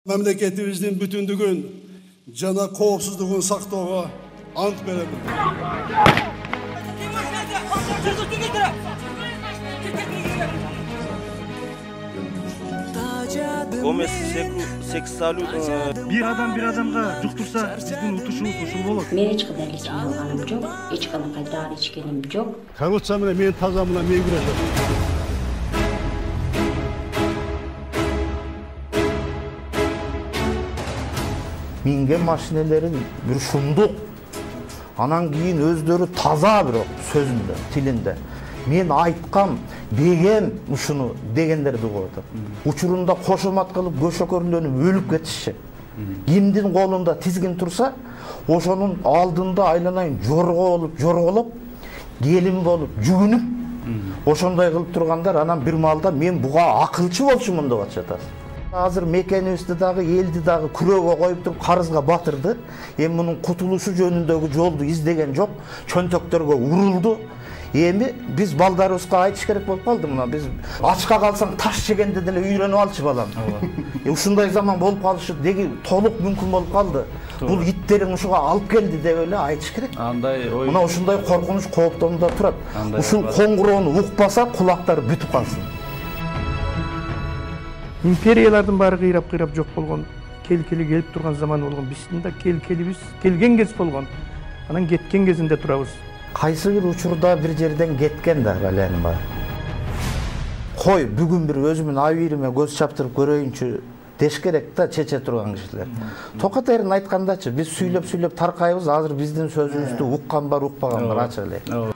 Memleketimizin bütünlüğün, cana kovsuzluğun saktığına ant verelim. Gomez seksalü bir adamga жұқтырса біздің ұтышымыз ушул болот. Мен ешқандай лечение алғаным жоқ, ешқандай дары ішкенім жоқ. Korrupsiya mene men tazamına men güreşerim. Minген машинелерин bir шумдук. Анан кийин өздөрү таза бирок сөзүндө, тилинде. Мен айткам, дегем ушуну дегендерди коет. Учурунда кошомат кылып, көшөкөрлөнүп өлүп кетишчи. Кимдин колунда тизгин турса, ошонун алдында айланайын жорголоп, келин болуп, жүгүнүп, ошондой кылып тургандар, анан бир маалда мен буга акылчы болчумун деп атышат. Азыр мекенибизди дагы, элди дагы күрөөгө коюп туруп карызга батырды. Эми мунун кутулушу жөнүндөгү жолду издеген жок, чөнтөктөргө урулду. Эми биз балдарыбызга айтыш керек болуп калды мына. Биз ачка калсаң таш жегенде деле үйрөнүп алчы балам. Ушундай заман болуп калышы деги толук мүмкүн болуп калды. Бул иттериң ушуга алып келди деп эле айтыш керек. Андай ой. Мына ушундай коркунуч кооптонууда турат. Ушул коңгуроону укпаса кулактары бүтүп калсын. Империялардын баары кыйрап жок болгон, келкели келип турган заман болгон. Биздин да келкелибиз келген кез болгон. Анан кеткен кезинде турабыз. Кайсы бир учурда бир жерден кеткен да баланын бар. Кой бүгүн бир өзүмүн абийириме көз чаптырып көрөйүнчү деш керек да чече турган кишилер. Токатерин айткандачы, биз сүйлөп таркайбыз, азыр биздин сөзүбүздү уккан бар, укпаган бар ачык эле.